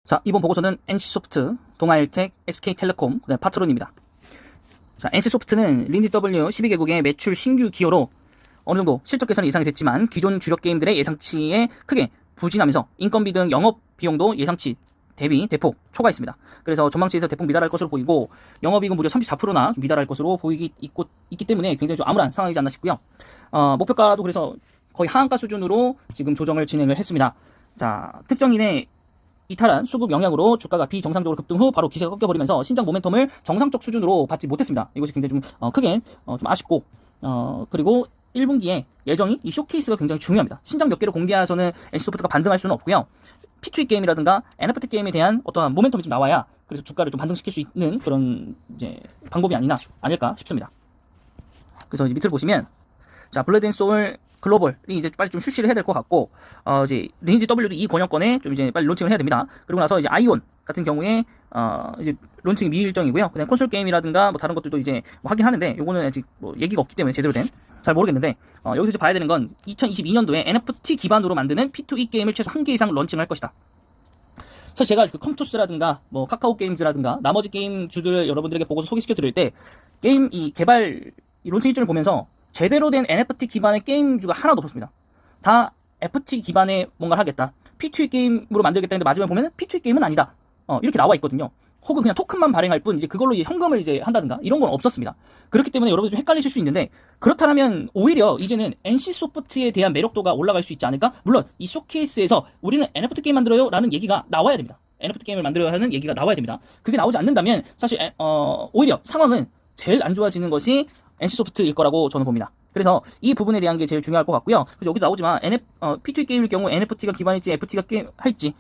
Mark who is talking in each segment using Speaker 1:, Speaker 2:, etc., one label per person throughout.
Speaker 1: 자, 이번 보고서는 NC소프트, 동아일텍, SK텔레콤, 그다음에 파트론입니다. 자, NC소프트는 린디 W 12개국의 매출 신규 기여로 어느 정도 실적 개선이 예상이 됐지만 기존 주력 게임들의 예상치에 크게 부진하면서 인건비 등 영업 비용도 예상치 대비 대폭 초과했습니다. 그래서 전망치에서 대폭 미달할 것으로 보이고 영업이익은 무려 34%나 미달할 것으로 있기 때문에 굉장히 좀 암울한 상황이지 않나 싶고요. 목표가도 그래서 거의 하한가 수준으로 지금 조정을 진행을 했습니다. 자, 특정인의 이탈한 수급 영향으로 주가가 비정상적으로 급등 후 바로 기세가 꺾여버리면서 신장 모멘텀을 정상적 수준으로 받지 못했습니다. 이것이 굉장히 좀 크게 좀 아쉽고 그리고 1분기에 예정이 이 쇼케이스가 굉장히 중요합니다. 신작 몇 개를 공개해서는 NC소프트가 반등할 수는 없고요. P2E 게임이라든가 NFT 게임에 대한 어떠한 모멘텀이 좀 나와야 그래서 주가를 좀 반등시킬 수 있는 그런 이제 방법이 아닐까 싶습니다. 그래서 이제 밑을 보시면 자, 블러드 앤 소울 글로벌이 이제 빨리 좀 출시를 해야 될 것 같고, 이제 리니지 W도 이 권역권에 좀 이제 빨리 론칭을 해야 됩니다. 그리고 나서 이제 아이온 같은 경우에 이제 론칭이 미일정이고요. 그냥 콘솔 게임이라든가 뭐 다른 것들도 이제 뭐 하긴 하는데, 요거는 아직 뭐 얘기가 없기 때문에 제대로 된 잘 모르겠는데, 여기서 이제 봐야 되는 건 2022년도에 NFT 기반으로 만드는 P2E 게임을 최소 1개 이상 런칭을 할 것이다. 사실 제가 그 컴투스라든가 뭐 카카오 게임즈라든가 나머지 게임주들 여러분들에게 보고서 소개시켜 드릴 때 게임 이 개발 론칭 일정을 보면서 제대로 된 NFT 기반의 게임주가 하나도 없었습니다. 다 FT 기반의 뭔가를 하겠다. P2E 게임으로 만들겠다 했는데 마지막에 보면 P2E 게임은 아니다. 이렇게 나와 있거든요. 혹은 그냥 토큰만 발행할 뿐 이제 그걸로 이제 현금을 이제 한다든가 이런 건 없었습니다. 그렇기 때문에 여러분들 좀 헷갈리실 수 있는데 그렇다면 오히려 이제는 NC소프트에 대한 매력도가 올라갈 수 있지 않을까? 물론 이 쇼케이스에서 우리는 NFT 게임 만들어요 라는 얘기가 나와야 됩니다. NFT 게임을 만들어야 하는 얘기가 나와야 됩니다. 그게 나오지 않는다면 사실 오히려 상황은 제일 안 좋아지는 것이 NC소프트일 거라고 저는 봅니다. 그래서 이 부분에 대한 게 제일 중요할 것 같고요. 그래서 여기도 나오지만 P2E 게임일 경우 NFT가 기반일지 FT가 할지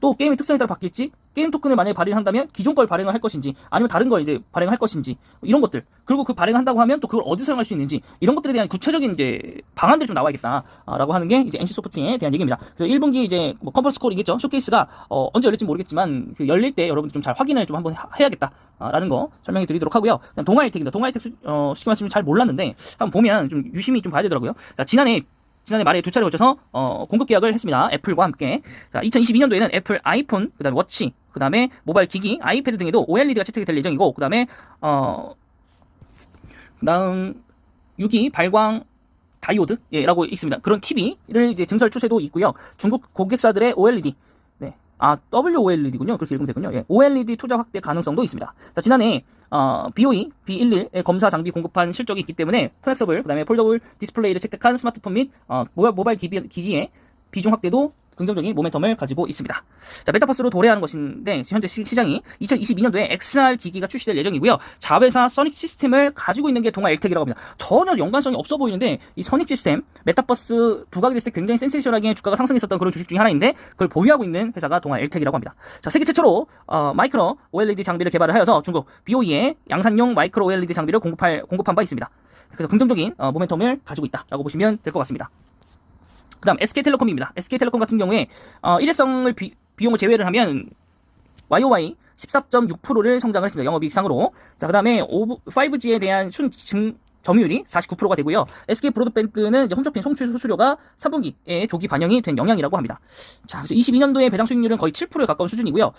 Speaker 1: 또 게임의 특성에 따라 바뀔지 게임 토큰을 만약에 발행을 한다면 기존 걸 발행을 할 것인지 아니면 다른 걸 이제 발행할 것인지 이런 것들 그리고 그 발행을 한다고 하면 또 그걸 어디서 사용할 수 있는지 이런 것들에 대한 구체적인 이제 방안들이 좀 나와야겠다라고 하는 게 이제 NC소프트에 대한 얘기입니다. 그래서 1분기 이제 뭐 컨퍼런스 콜이겠죠. 쇼케이스가 언제 열릴지 모르겠지만 그 열릴 때 여러분들 좀 잘 확인을 좀 한번 해야겠다라는 거 설명해 드리도록 하고요. 그다음 동아일텍입니다. 동아일텍 쉽게 말씀드리면 잘 몰랐는데 한번 보면 좀 유심히 좀 봐야 되더라고요. 자, 지난해 말에 두 차례 걸쳐서 공급 계약을 했습니다. 애플과 함께. 자, 2022년도에는 애플 아이폰, 그다음에 워치, 그다음에 모바일 기기, 아이패드 등에도 OLED가 채택이 될 예정이고, 그다음에 그다음 6기 발광 다이오드라고 있습니다. 그런 TV를 이제 증설 추세도 있고요. 중국 고객사들의 OLED, 네, WOLED군요. 그렇게 읽으면 되군요. 예, OLED 투자 확대 가능성도 있습니다. 자, 지난해 BOE, B11의 검사 장비 공급한 실적이 있기 때문에 플렉서블, 그다음에 폴더블 디스플레이를 채택한 스마트폰 및 모바일 기기의 비중 확대도 긍정적인 모멘텀을 가지고 있습니다. 자, 메타버스로 도래하는 것인데 현재 시장이 2022년도에 XR 기기가 출시될 예정이고요. 자회사 써닉 시스템을 가지고 있는 게 동아일텍이라고 합니다. 전혀 연관성이 없어 보이는데 이 써닉 시스템 메타버스 부각이 됐을 때 굉장히 센세이션하게 주가가 상승했었던 그런 주식 중에 하나인데 그걸 보유하고 있는 회사가 동아일텍이라고 합니다. 자, 세계 최초로 마이크로 OLED 장비를 개발을 하여서 중국 BOE에 양산용 마이크로 OLED 장비를 공급한 바 있습니다. 그래서 긍정적인 모멘텀을 가지고 있다라고 보시면 될 것 같습니다. 그 다음 SK텔레콤입니다. SK텔레콤 같은 경우에 일회성을 비용을 제외를 하면 YOY 14.6%를 성장을 했습니다. 영업이익상으로. 자, 그 다음에 5G에 대한 점유율이 49%가 되고요. SK 브로드밴드는 이제 홈쇼핑 송출 수수료가 3분기에 조기 반영이 된 영향이라고 합니다. 자, 그래서 22년도에 배당 수익률은 거의 7%에 가까운 수준이고요.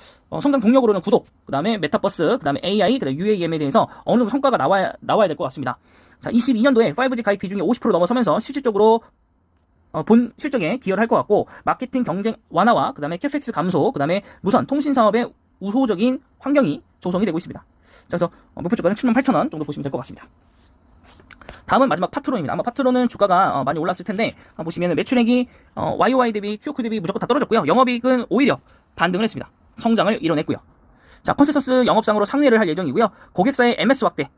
Speaker 1: 성장 동력으로는 구독, 그 다음에 메타버스, 그 다음에 AI, 그 다음에 UAM에 대해서 어느 정도 성과가 나와야 될 것 같습니다. 자, 22년도에 5G 가입 비중이 50% 넘어서면서 실질적으로 본 실적에 기여를 할 것 같고 마케팅 경쟁 완화와 그 다음에 캐펙스 감소, 그 다음에 무선 통신 사업의 우호적인 환경이 조성이 되고 있습니다. 자, 그래서 목표 주가는 78,000원 정도 보시면 될 것 같습니다. 다음은 마지막 파트론입니다. 아마 파트론은 주가가 많이 올랐을 텐데 보시면 매출액이 YOY 대비 QOQ 대비 무조건 다 떨어졌고요. 영업이익은 오히려 반등을 했습니다. 성장을 이뤄냈고요. 자, 컨센서스 영업상으로 상회를 할 예정이고요. 고객사의 MS 확대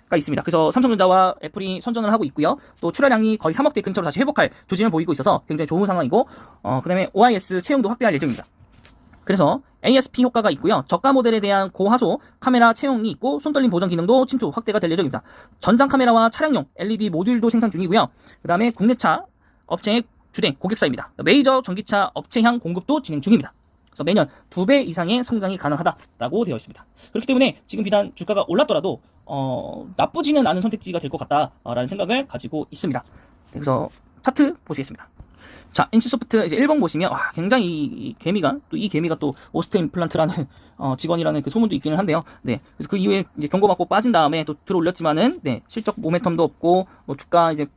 Speaker 1: 가 있습니다. 그래서 삼성전자와 애플이 선전을 하고 있고요. 또 출하량이 거의 3억대 근처로 다시 회복할 조짐을 보이고 있어서 굉장히 좋은 상황이고 그 다음에 OIS 채용도 확대할 예정입니다. 그래서 ASP 효과가 있고요. 저가 모델에 대한 고화소 카메라 채용이 있고 손떨림 보정 기능도 침투 확대가 될 예정입니다. 전장 카메라와 차량용 LED 모듈도 생산 중이고요. 그 다음에 국내차 업체의 주된 고객사입니다. 메이저 전기차 업체향 공급도 진행 중입니다. 그래서 매년 2배 이상의 성장이 가능하다라고 되어 있습니다. 그렇기 때문에 지금 비단 주가가 올랐더라도 나쁘지는 않은 선택지가 될 것 같다라는 생각을 가지고 있습니다. 그래서 차트 보시겠습니다. 자, NC소프트 이제 1번 보시면 와, 굉장히 이 개미가 또 오스틴 플란트라는 직원이라는 그 소문도 있기는 한데요. 네, 그래서 그 이후에 이제 경고받고 빠진 다음에 또 들어올렸지만은 네, 실적 모멘텀도 없고 뭐 주가 이제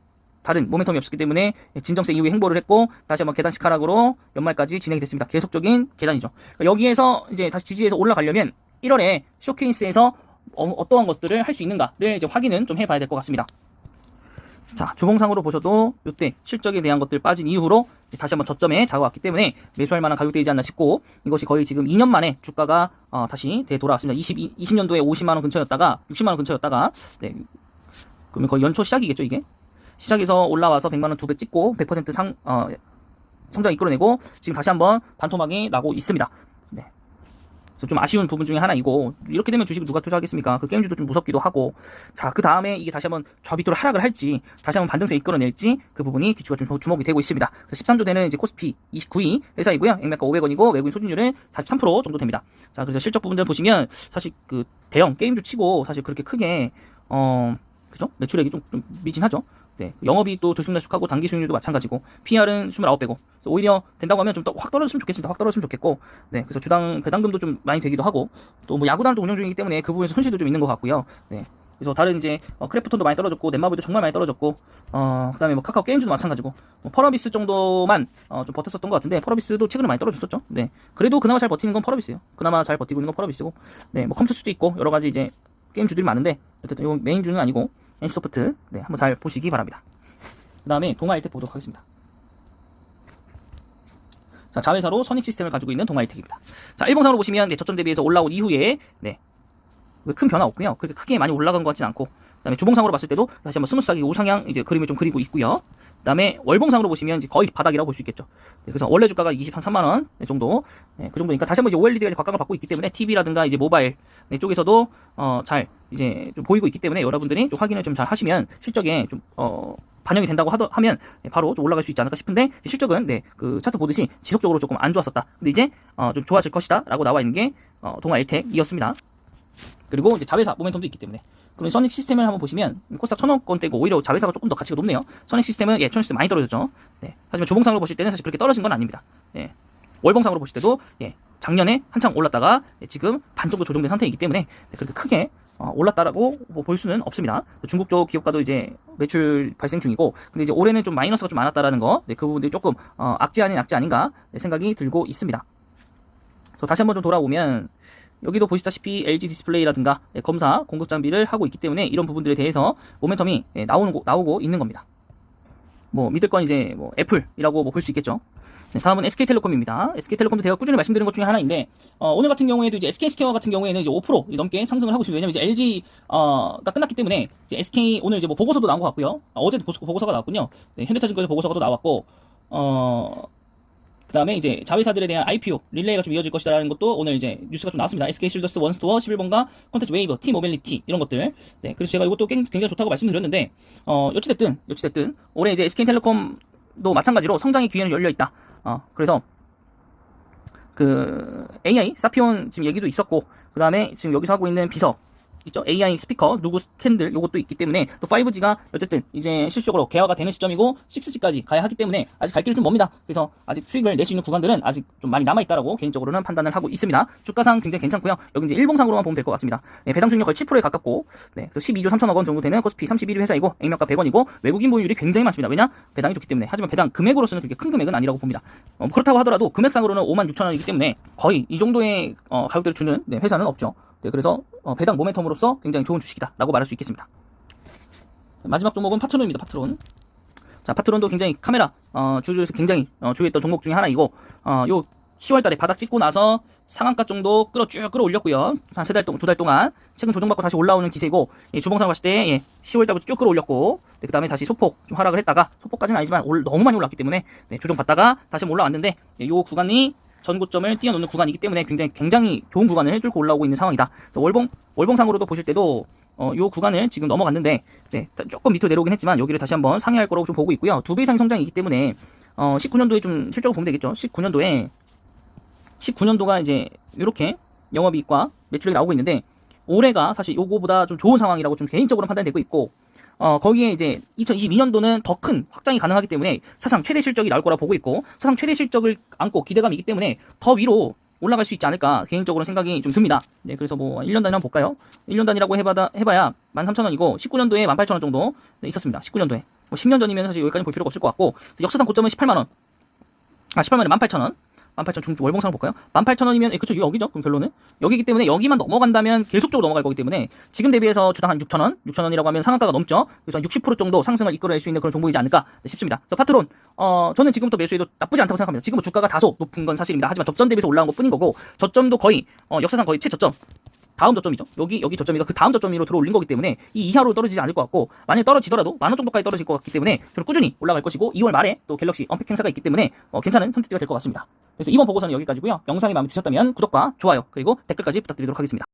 Speaker 1: 다른 모멘텀이 없었기 때문에 진정세 이후에 행보를 했고 다시 한번 계단식 하락으로 연말까지 진행이 됐습니다. 계속적인 계단이죠. 그러니까 여기에서 이제 다시 지지해서 올라가려면 1월에 쇼케이스에서 어떠한 것들을 할 수 있는가를 이제 확인은 좀 해봐야 될 것 같습니다. 자, 주봉상으로 보셔도 이때 실적에 대한 것들 빠진 이후로 다시 한번 저점에 다가왔기 때문에 매수할 만한 가격대이지 않나 싶고, 이것이 거의 지금 2년 만에 주가가 다시 되돌아왔습니다. 20년도에 50만원 근처였다가 60만원 근처였다가 네, 그러면 거의 연초 시작이겠죠. 이게 시작에서 올라와서 100만원 2배 찍고 100% 성장 이끌어내고 지금 다시 한번 반토막이 나고 있습니다. 네. 좀 아쉬운 부분 중에 하나이고, 이렇게 되면 주식을 누가 투자하겠습니까? 그 게임주도 좀 무섭기도 하고. 자, 그 다음에 이게 다시 한번 좌밑으로 하락을 할지 다시 한번 반등세 이끌어낼지 그 부분이 기초가 좀 주목이 되고 있습니다. 그래서 13조 되는 이제 코스피 29위 회사이고요. 액면가 500원이고 외국인 소진율은 43% 정도 됩니다. 자, 그래서 실적 부분들 보시면 사실 그 대형 게임주 치고 사실 그렇게 크게 그죠? 매출액이 좀 미진하죠. 네, 영업이익도 들쑥날쑥하고 당기 수익률도 마찬가지고 PR은 29배고 오히려 된다고 하면 좀 더 확 떨어졌으면 좋겠습니다. 확 떨어졌으면 좋겠고, 네, 그래서 주당 배당금도 좀 많이 되기도 하고 또 뭐 야구단도 운영 중이기 때문에 그 부분에서 손실도 좀 있는 것 같고요. 네, 그래서 다른 이제 크래프톤도 많이 떨어졌고 넷마블도 정말 많이 떨어졌고 그다음에 뭐 카카오 게임즈도 마찬가지고 뭐 펄어비스 정도만 좀 버텼었던 것 같은데 펄어비스도 최근에 많이 떨어졌었죠. 네, 그래도 그나마 잘 버티는 건 펄어비스예요. 그나마 잘 버티고 있는 건 펄어비스고, 네, 뭐 컴퓨터스도 있고 여러 가지 이제 게임주들이 많은데 어쨌든 이 메인주는 아니고 NC소프트 네, 한번 잘 보시기 바랍니다. 그 다음에 동아일텍 보도록 하겠습니다. 자, 자회사로 선익 시스템을 가지고 있는 동아일텍입니다. 자, 일봉상으로 보시면 네, 저점 대비해서 올라온 이후에 네, 큰 변화 없고요. 그렇게 크게 많이 올라간 것 같진 않고, 그 다음에 주봉상으로 봤을 때도 다시 한번 스무스하게 우상향 이제 그림을 좀 그리고 있고요. 그 다음에 월봉상으로 보시면 이제 거의 바닥이라고 볼 수 있겠죠. 네, 그래서 원래 주가가 23만 원 정도, 네, 그 정도니까 다시 한번 이제 OLED가 각광을 받고 있기 때문에 TV라든가 이제 모바일 네, 쪽에서도 잘 이제 좀 보이고 있기 때문에 여러분들이 좀 확인을 좀 잘 하시면 실적에 좀 반영이 된다고 하면 바로 좀 올라갈 수 있지 않을까 싶은데, 실적은 네, 그 차트 보듯이 지속적으로 조금 안 좋았었다. 근데 이제 좀 좋아질 것이다라고 나와 있는 게 동아일텍이었습니다. 그리고 이제 자회사 모멘텀도 있기 때문에. 그럼 선익 시스템을 한번 보시면 코스닥 1000원대고 오히려 자회사가 조금 더 가치가 높네요. 선익 시스템은 천익 시스템 많이 떨어졌죠. 네. 하지만 주봉상으로 보실 때는 사실 그렇게 떨어진 건 아닙니다. 예. 월봉상으로 보실 때도 작년에 한창 올랐다가 지금 반 정도 조정된 상태이기 때문에 그렇게 크게 올랐다라고 볼 수는 없습니다. 중국 쪽 기업가도 이제 매출 발생 중이고, 근데 이제 올해는 좀 마이너스가 좀 많았다라는 거, 네, 그 부분들이 조금 악재 아닌 악재 아닌가 생각이 들고 있습니다. 그래서 다시 한번 좀 돌아오면 여기도 보시다시피 LG 디스플레이라든가 검사 공급 장비를 하고 있기 때문에 이런 부분들에 대해서 모멘텀이 나오고 있는 겁니다. 뭐 믿을 건 이제 뭐 애플이라고 뭐 볼 수 있겠죠. 네, 다음은 SK텔레콤입니다. SK텔레콤도 제가 꾸준히 말씀드린 것 중에 하나인데 오늘 같은 경우에도 이제 SK스퀘어 같은 경우에는 이제 5% 넘게 상승을 하고 있습니다. 왜냐면 이제 LG가 끝났기 때문에 이제 SK 오늘 이제 뭐 보고서도 나온 것 같고요. 어제도 보고서가 나왔군요. 네, 현대차증권에서 보고서가 또 나왔고 그 다음에 이제 자회사들에 대한 IPO 릴레이가 좀 이어질 것이다라는 것도 오늘 이제 뉴스가 좀 나왔습니다. SK쉴더스, 원스토어, 11번가, 콘텐츠 웨이버, T모빌리티 이런 것들. 네, 그래서 제가 이것도 굉장히 좋다고 말씀드렸는데 어찌됐든 올해 이제 SK텔레콤도 마찬가지로 성장의 기회는 열려 있다. 그래서 그 AI 사피온 지금 얘기도 있었고, 그 다음에 지금 여기서 하고 있는 비석 있죠? AI 스피커, 누구 캔들 요것도 있기 때문에 또 5G가 어쨌든 이제 실질적으로 개화가 되는 시점이고 6G까지 가야 하기 때문에 아직 갈 길이 좀 멉니다. 그래서 아직 수익을 낼 수 있는 구간들은 아직 좀 많이 남아있다라고 개인적으로는 판단을 하고 있습니다. 주가상 굉장히 괜찮고요. 여기 이제 일봉상으로만 보면 될 것 같습니다. 네, 배당 수익률 거의 7%에 가깝고, 네, 그래서 12조 3천억 원 정도 되는 코스피 31위 회사이고 액면가 100원이고 외국인 보유율이 굉장히 많습니다. 왜냐? 배당이 좋기 때문에. 하지만 배당 금액으로서는 그렇게 큰 금액은 아니라고 봅니다. 그렇다고 하더라도 금액상으로는 56,000원이기 때문에 거의 이 정도의 가격대를 주는 회사는 없죠. 네, 그래서 배당 모멘텀으로서 굉장히 좋은 주식이다라고 말할 수 있겠습니다. 마지막 종목은 파트론입니다. 파트론. 자, 파트론도 굉장히 카메라 주주에서 굉장히 주요했던 종목 중에 하나이고, 요 10월달에 바닥 찍고 나서 상한가 정도 쭉 끌어올렸고요. 한 2달 동안 최근 조정받고 다시 올라오는 기세고, 주봉상 봤을 때 10월달부터 쭉 끌어올렸고, 네, 그 다음에 다시 소폭 좀 하락을 했다가, 소폭까지는 아니지만 너무 많이 올랐기 때문에 네, 조정받다가 다시 올라왔는데, 요 구간이 전고점을 뛰어넘는 구간이기 때문에 굉장히 좋은 구간을 뚫고 올라오고 있는 상황이다. 그래서 월봉상으로도 보실 때도 요 구간을 지금 넘어갔는데, 네, 조금 밑으로 내려오긴 했지만 여기를 다시 한번 상회할 거라고 좀 보고 있고요. 2배 이상의 성장이기 때문에 19년도에 좀 실적을 보면 되겠죠. 19년도가 이제 이렇게 영업이익과 매출이 나오고 있는데, 올해가 사실 요거보다 좀 좋은 상황이라고 좀 개인적으로 판단되고 있고, 거기에 이제 2022년도는 더 큰 확장이 가능하기 때문에 사상 최대 실적이 나올 거라 보고 있고, 사상 최대 실적을 안고 기대감이 있기 때문에 더 위로 올라갈 수 있지 않을까 개인적으로 생각이 좀 듭니다. 네, 그래서 뭐 1년 단위 한번 볼까요? 1년 단위라고 해봐야 13,000원이고 19년도에 18,000원 정도 네, 있었습니다. 19년도에. 뭐 10년 전이면 사실 여기까지 볼 필요가 없을 것 같고, 역사상 고점은 18만원. 18만원에 18,000원. 18,000 중 월봉상 볼까요? 18,000원이면 그쵸, 여기죠. 그럼 결론은 여기기 때문에 여기만 넘어간다면 계속적으로 넘어갈 거기 때문에 지금 대비해서 주당 한 6,000원, 6,000원이라고 하면 상한가가 넘죠. 그래서 60% 정도 상승을 이끌어낼 수 있는 그런 종목이지 않을까 싶습니다. 그래서 파트론, 저는 지금부터 매수해도 나쁘지 않다고 생각합니다. 지금 주가가 다소 높은 건 사실입니다. 하지만 저점 대비해서 올라온 것 뿐인 거고, 저점도 거의 역사상 거의 최저점, 다음 저점이죠. 여기 저점이가 그 다음 저점 위로 들어올린 거기 때문에 이 이하로 떨어지지 않을 것 같고, 만약에 떨어지더라도 10,000원 정도까지 떨어질 것 같기 때문에 저는 꾸준히 올라갈 것이고, 2월 말에 또 갤럭시 언팩 행사가 있기 때문에 괜찮은 선택지가 될 것 같습니다. 그래서 이번 보고서는 여기까지고요. 영상이 마음에 드셨다면 구독과 좋아요 그리고 댓글까지 부탁드리도록 하겠습니다.